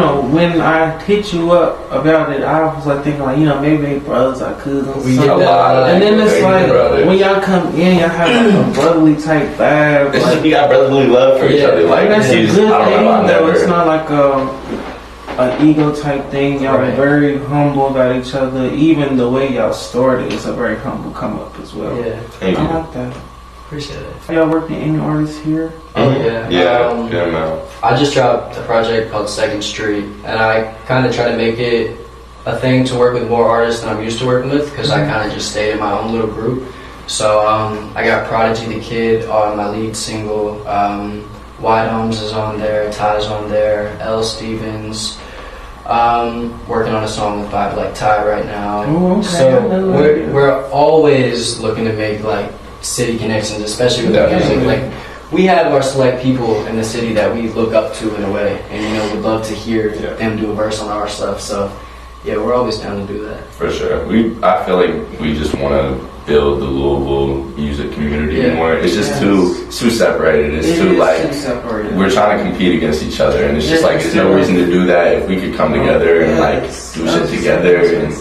know, when I hit you up about it, I was like thinking like, you know, maybe they brothers or cousins. We get a lot. And then it's like, when y'all come in, y'all have like a brotherly type vibe. It's like, just, you got brotherly love for each other. Like, that's a good thing, though. It's never. not like an ego type thing. Y'all are very humble about each other. Even the way y'all started is a very humble come up as well. Yeah. I like that. Appreciate it. Are y'all working any artists here? Oh yeah. Yeah. I just dropped a project called Second Street, and I kind of try to make it a thing to work with more artists than I'm used to working with, because I kind of just stay in my own little group. So I got Prodigy the Kid on my lead single. White Arms is on there. Ty's on there. L. Stevens. Working on a song with Vibe Like Ty right now. Oh, okay. So we're always looking to make like city connections, especially with the music. Like, we have our select people in the city that we look up to in a way, and you know, we'd love to hear them do a verse on our stuff. So yeah, we're always down to do that. For sure. I feel like we just want to build the Louisville music community more. It's just too separated. It's too like, we're trying to compete against each other, and it's just like, there's no reason to do that if we could come together and like do shit together. And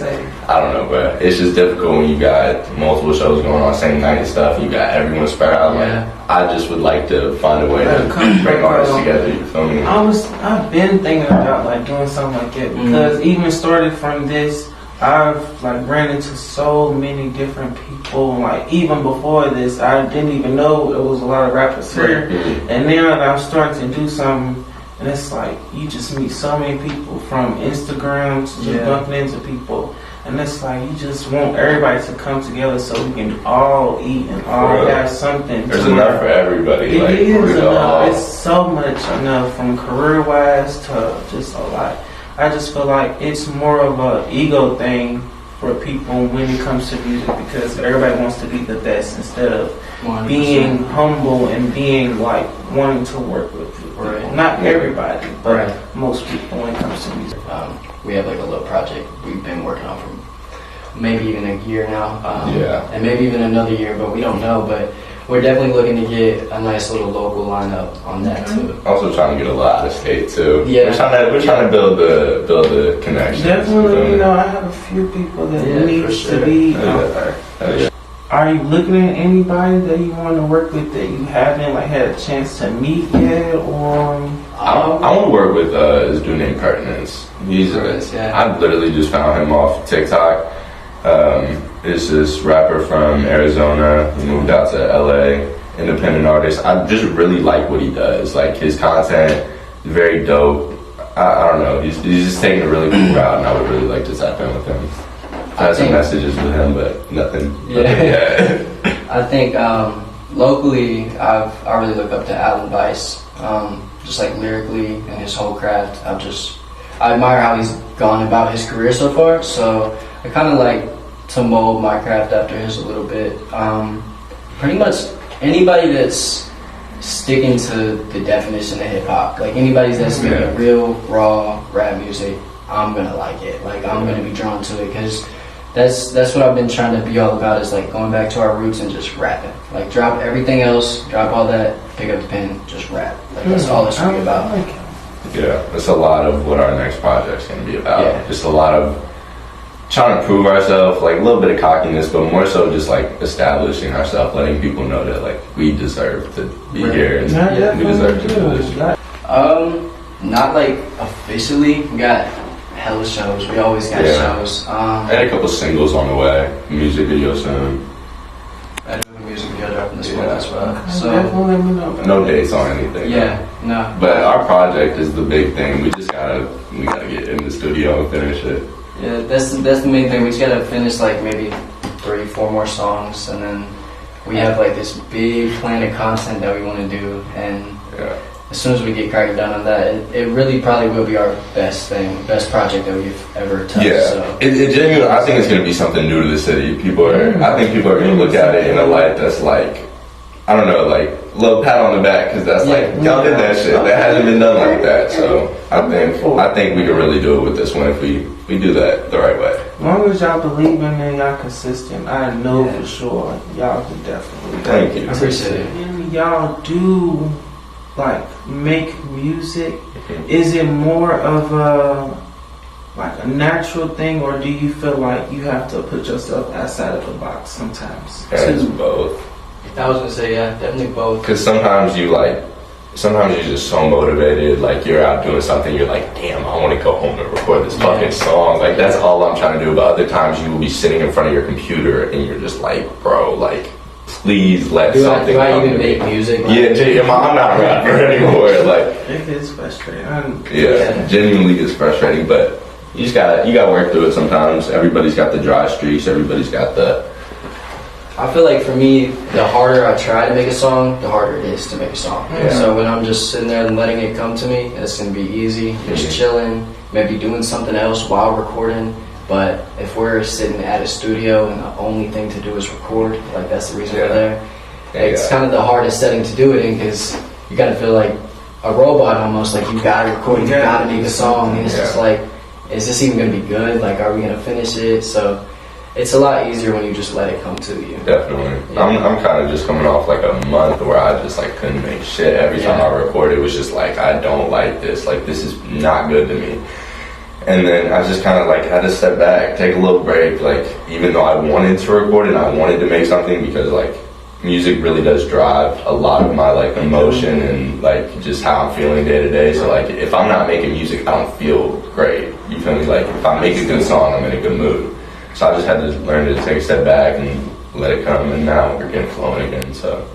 I don't know, but it's just difficult when you got multiple shows going on same night and stuff. You got everyone spread out. Like, I just would like to find a way to bring artists together. You feel me? I've been thinking about like doing something like that, because even started from this, I've like ran into so many different people. Like, even before this, I didn't even know there was a lot of rappers here. And now that I'm starting to do something, and it's like you just meet so many people from Instagram to just bumping into people. And it's like, you just want everybody to come together so we can all eat and all have something. There's enough for everybody. It is enough. It's so much enough, from career-wise to just a lot. I just feel like it's more of an ego thing for people when it comes to music, because everybody wants to be the best instead of 100%. Being humble and being like wanting to work with people. Not everybody, but most people when it comes to music. We have like a little project we've been working on for maybe even a year now, and maybe even another year, but we don't know. But we're definitely looking to get a nice little local lineup on that too. Also trying to get a lot of state too. Yeah, we're trying to build the connections. Definitely, you know, I have a few people that need to be out there. Are you looking at anybody that you want to work with that you haven't like had a chance to meet yet, or? I want to work with this dude named Pertinence. I literally just found him off TikTok. It's this rapper from Arizona. He moved out to LA, independent artist. I just really like what he does. Like, his content is very dope. I don't know. He's just taking a really cool route, and I would really like to tap in with him. I had some messages with him, but nothing yet. I think locally, I really look up to Alan Weiss. Just like lyrically and his whole craft. I admire how he's gone about his career so far. So I kind of like to mold my craft after his a little bit. Pretty much anybody that's sticking to the definition of hip hop, like anybody that's making real raw rap music, I'm gonna like it. Like, I'm gonna be drawn to it, because that's what I've been trying to be all about, is like going back to our roots and just rapping. Like, drop everything else, drop all that, pick up the pen, just rap. Like, that's all it's really about. Yeah, that's a lot of what our next project's gonna be about. Just a lot of trying to prove ourselves, like a little bit of cockiness, but more so just like establishing ourselves, letting people know that like we deserve to be here and we deserve to do this. Not like officially. We got hella shows. We always got shows. I had a couple singles on the way. Music video soon. I do a music video dropping this month as well. So no dates on anything. No. But our project is the big thing. We gotta get in the studio and finish it. Yeah, that's the main thing. We just gotta finish like maybe 3-4 more songs, and then we have like this big plan of content that we want to do. And as soon as we get cracking down on that, it really probably will be our best project that we've ever touched. Yeah, so. it genuinely, I think it's gonna be something new to the city. I think people are gonna look at it in a light that's like, I don't know, like a little pat on the back, because that's like, y'all did that shit. That hasn't been done like that. So I think we can really do it with this one if we do that the right way. As long as y'all believe in it, y'all consistent, I know for sure y'all can definitely. Thank you. I appreciate it. And y'all do like make music, is it more of a like a natural thing, or do you feel like you have to put yourself outside of the box sometimes? It's both. I was gonna say, yeah, definitely both. Because sometimes you're just so motivated, like you're out doing something, you're like, damn, I want to go home and record this fucking song. Like that's all I'm trying to do. But other times you will be sitting in front of your computer and you're just like, bro, like please let something do I come even to me. make music? Yeah, I'm not a rapper anymore. Like It is frustrating. genuinely it's frustrating, but you gotta work through it sometimes. Everybody's got the dry streaks, everybody's got the. I feel like for me, the harder I try to make a song, the harder it is to make a song. Yeah. So when I'm just sitting there and letting it come to me, it's gonna be easy. Just chilling, maybe doing something else while recording. But if we're sitting at a studio and the only thing to do is record, like that's the reason we're there. It's kind of the hardest setting to do it in, because you gotta feel like a robot almost. Like you gotta record, you gotta make a song, and it's just like, is this even gonna be good? Like, are we gonna finish it? So it's a lot easier when you just let it come to you. Definitely. Yeah. I'm kind of just coming off like a month where I just like couldn't make shit. Every time I recorded, it was just like, I don't like this. Like this is not good to me. And then I just kind of like had to step back, take a little break. Like even though I wanted to record it, I wanted to make something, because like music really does drive a lot of my like emotion and like just how I'm feeling day to day. So like if I'm not making music, I don't feel great. You feel me? Like if I make a good song, I'm in a good mood. So I just had to learn to take a step back and let it come, and now we're getting flowing again, so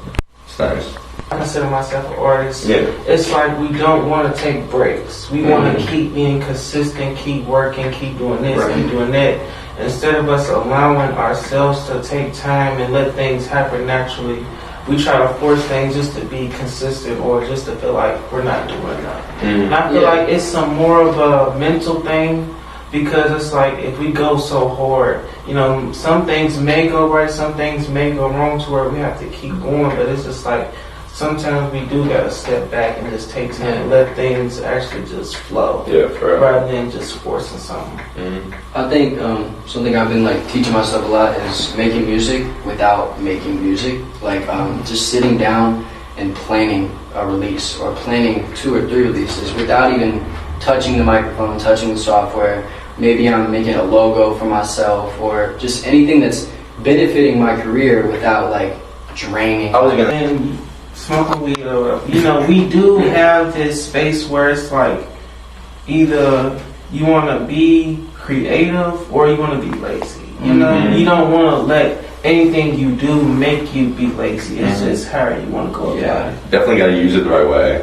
it's nice. I consider myself an artist. Yeah. It's like we don't want to take breaks. We want to keep being consistent, keep working, keep doing this, keep doing that. Instead of us allowing ourselves to take time and let things happen naturally, we try to force things just to be consistent or just to feel like we're not doing enough. And I feel like it's some more of a mental thing, because it's like if we go so hard, you know, some things may go right, some things may go wrong to where we have to keep going, but it's just like sometimes we do gotta step back and just take time and let things actually just flow. Yeah, for real. Rather than just forcing something. I think something I've been like teaching myself a lot is making music without making music. Like just sitting down and planning a release, or planning 2 or 3 releases without even touching the microphone, touching the software. Maybe I'm making a logo for myself, or just anything that's benefiting my career without like draining. And smoking weed or whatever. You know, we do have this space where it's like either you want to be creative or you want to be lazy. You know, you don't want to let anything you do make you be lazy. It's just how you want to go about it. Definitely got to use it the right way.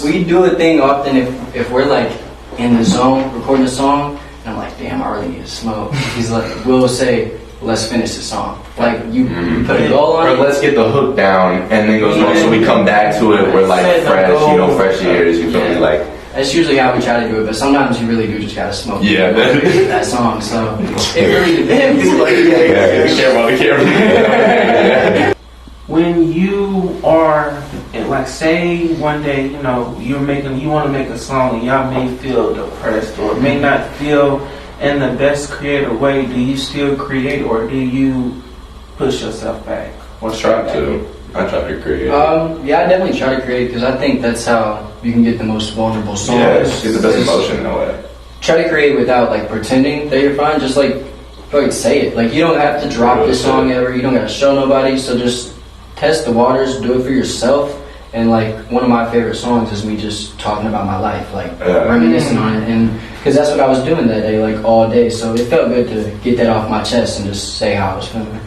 We do a thing often if we're like in the zone recording a song, and I'm like, damn, I really need to smoke. He's like, we'll say, let's finish the song. Like you put a goal on Or it. let's get the hook down, and then goes on, so we come back to it. We're like fresh, you know, fresh ears. You feel me? Like that's usually how we try to do it, but sometimes you really do just gotta smoke. Yeah. That song. So it really depends. care about the camera. When you are, like, say one day, you know, you want to make a song and y'all may feel depressed or may not feel in the best creative way, do you still create or do you push yourself back? I try to create. Yeah, I definitely try to create, because I think that's how you can get the most vulnerable songs. Yeah, get the best emotion in that way. Try to create without like pretending that you're fine. Just like fucking say it. Like you don't have to drop this song ever. You don't gotta show nobody. So just test the waters. Do it for yourself. And like one of my favorite songs is me just talking about my life, like reminiscing on it, and because that's what I was doing that day, like all day. So it felt good to get that off my chest and just say how I was feeling.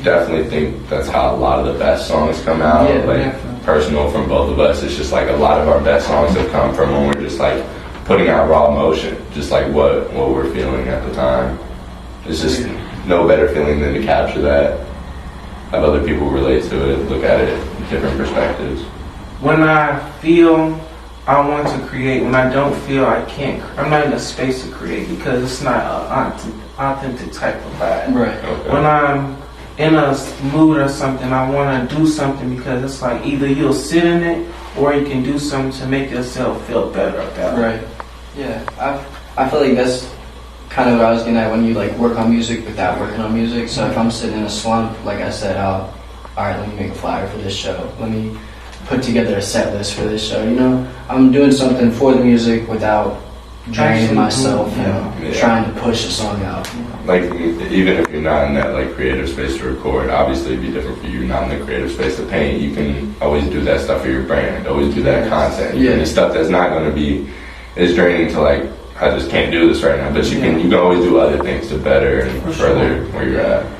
Definitely think that's how a lot of the best songs come out. Yeah, like definitely. Personal from both of us. It's just like a lot of our best songs have come from when we're just like putting out raw emotion, just like what we're feeling at the time. It's just no better feeling than to capture that, have other people relate to it, look at it in different perspectives. When I feel I want to create, when I don't feel I can't, I'm not in a space to create because it's not an authentic type of vibe. Right. Okay. When I'm in a mood or something, I want to do something because it's like either you'll sit in it or you can do something to make yourself feel better about it. Right. Yeah. I feel like that's kind of what I was getting at when you like work on music without working on music. So if I'm sitting in a slump, like I said, all right, let me make a flyer for this show. Let me put together a set list for this show. You know, I'm doing something for the music without draining myself and trying to push a song out. Like, even if you're not in that like creative space to record, obviously it'd be different for you. Not in the creative space to paint, you can always do that stuff for your brand. Always do that content. Yeah. And the stuff that's not going to be as draining to like, I just can't do this right now. But you can always do other things to better and further where you're at.